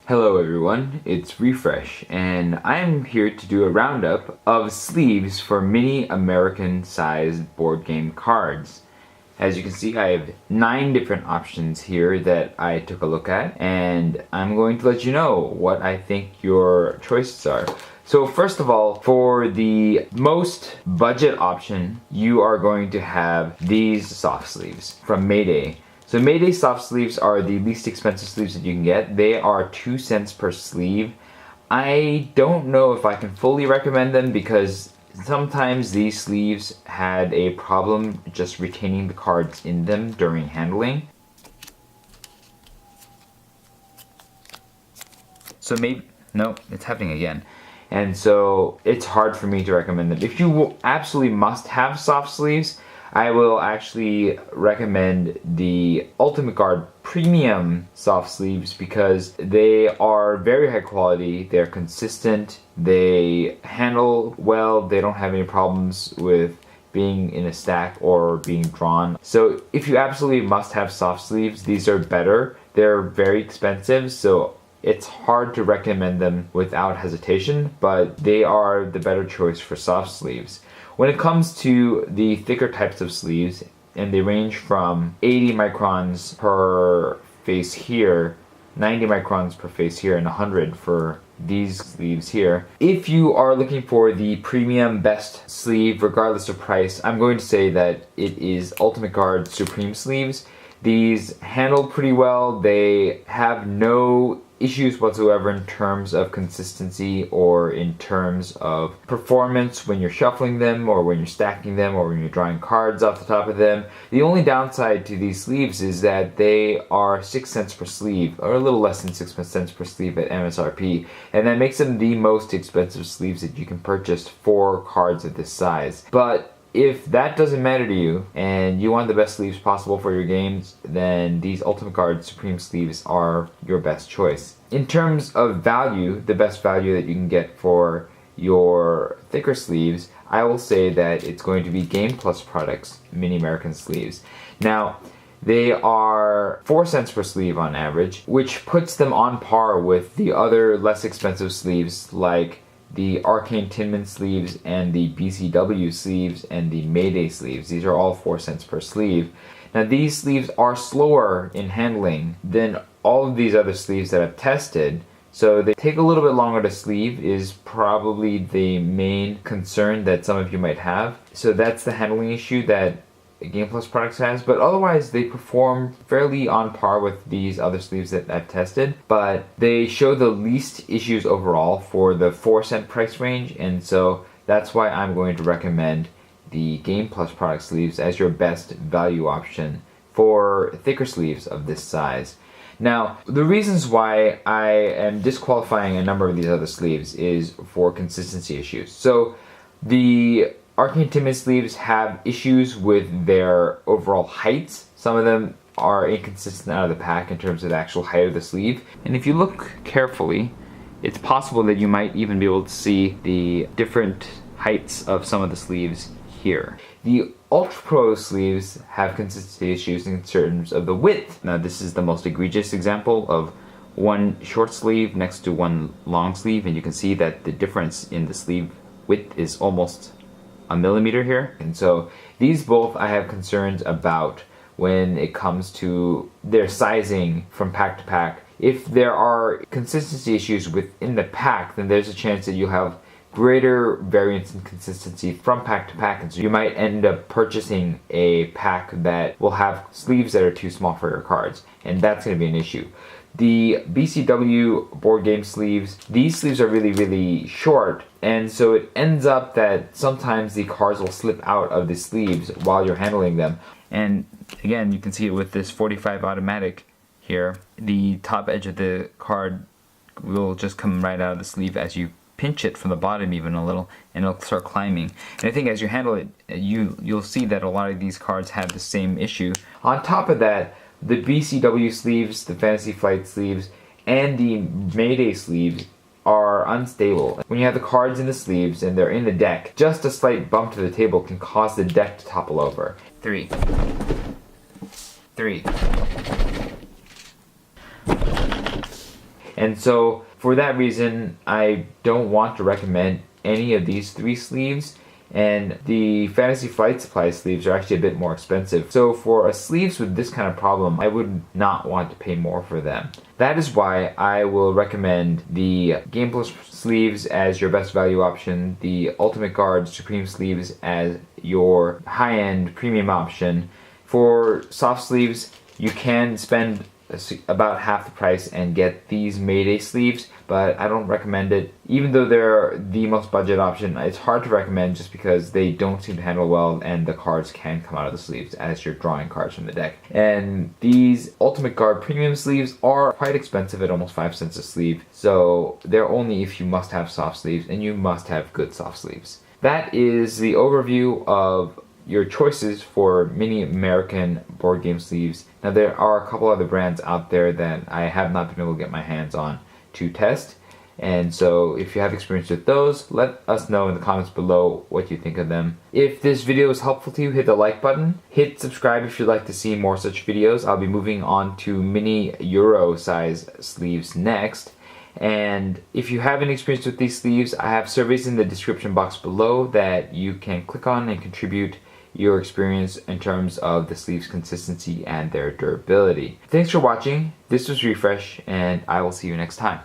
Hello everyone, it's Refresh, and I'm here to do a roundup of sleeves for mini American-sized board game cards. As you can see, I have 9 different options here that I took a look at, and I'm going to let you know what I think your choices are. So first of all, for the most budget option, you are going to have these soft sleeves from Mayday. So Mayday soft sleeves are the least expensive sleeves that you can get. They are 2 cents per sleeve. I don't know if I can fully recommend them because sometimes these sleeves had a problem just retaining the cards in them during handling. So maybe, no, it's happening again. And so it's hard for me to recommend them. If you absolutely must have soft sleeves, I will actually recommend the Ultimate Guard Premium soft sleeves because they are very high quality, they're consistent, they handle well, they don't have any problems with being in a stack or being drawn. So if you absolutely must have soft sleeves, these are better. They're very expensive, so it's hard to recommend them without hesitation, but they are the better choice for soft sleeves. When it comes to the thicker types of sleeves, and they range from 80 microns per face here, 90 microns per face here, and 100 for these sleeves here. If you are looking for the premium best sleeve, regardless of price, I'm going to say that it is Ultimate Guard Supreme sleeves. These handle pretty well. They have no issues whatsoever in terms of consistency or in terms of performance when you're shuffling them or when you're stacking them or when you're drawing cards off the top of them. The only downside to these sleeves is that they are 6 cents per sleeve, or a little less than 6 cents per sleeve at MSRP, and that makes them the most expensive sleeves that you can purchase for cards of this size. But if that doesn't matter to you and you want the best sleeves possible for your games, then these Ultimate Guard Supreme sleeves are your best choice. In terms of value, the best value that you can get for your thicker sleeves, I will say that it's going to be Game Plus Products Mini American sleeves. Now, they are 4 cents per sleeve on average, which puts them on par with the other less expensive sleeves like the Arcane Tinman sleeves and the BCW sleeves and the Mayday sleeves. These are all 4 cents per sleeve. Now these sleeves are slower in handling than all of these other sleeves that I've tested, so they take a little bit longer to sleeve is probably the main concern that some of you might have. So that's the handling issue that Game Plus Products has, but otherwise they perform fairly on par with these other sleeves that I've tested, but they show the least issues overall for the 4 cent price range, and so that's why I'm going to recommend the Game Plus Products sleeves as your best value option for thicker sleeves of this size. Now, the reasons why I am disqualifying a number of these other sleeves is for consistency issues. So the Arcane Tinman sleeves have issues with their overall heights. Some of them are inconsistent out of the pack in terms of the actual height of the sleeve. And if you look carefully, it's possible that you might even be able to see the different heights of some of the sleeves here. The Ultra Pro sleeves have consistency issues in terms of the width. Now this is the most egregious example of one short sleeve next to one long sleeve, and you can see that the difference in the sleeve width is almost a millimeter here. And so these both I have concerns about when it comes to their sizing from pack to pack. If there are consistency issues within the pack, then there's a chance that you'll have greater variance in consistency from pack to pack, and so you might end up purchasing a pack that will have sleeves that are too small for your cards, and that's going to be an issue. The BCW board game sleeves, these sleeves are really short, and so it ends up that sometimes the cards will slip out of the sleeves while you're handling them. And again, you can see it with this 45 automatic here. The top edge of the card will just come right out of the sleeve as you pinch it from the bottom even a little, and it'll start climbing. And I think as you handle it, you'll see that a lot of these cards have the same issue. On top of that, the BCW sleeves, the Fantasy Flight sleeves, and the Mayday sleeves are unstable. When you have the cards in the sleeves and they're in the deck, just a slight bump to the table can cause the deck to topple over. 3. And so for that reason, I don't want to recommend any of these 3 sleeves. And the Fantasy Flight Supply sleeves are actually a bit more expensive. So for sleeves with this kind of problem, I would not want to pay more for them. That is why I will recommend the Game Plus sleeves as your best value option, the Ultimate Guard Supreme sleeves as your high-end premium option. For soft sleeves, you can spend about half the price and get these Mayday sleeves, but I don't recommend it. Even though they're the most budget option, it's hard to recommend just because they don't seem to handle well and the cards can come out of the sleeves as you're drawing cards from the deck. And these Ultimate Guard premium sleeves are quite expensive at almost 5 cents a sleeve, so they're only if you must have soft sleeves, and you must have good soft sleeves. That is the overview of your choices for mini American board game sleeves. Now there are a couple other brands out there that I have not been able to get my hands on to test, and so if you have experience with those, let us know in the comments below what you think of them. If this video is helpful to you, hit the like button, hit subscribe if you'd like to see more such videos. I'll be moving on to mini Euro size sleeves next. And if you have any experience with these sleeves, I have surveys in the description box below that you can click on and contribute your experience in terms of the sleeves' consistency and their durability. Thanks for watching. This was Refresh, and I will see you next time.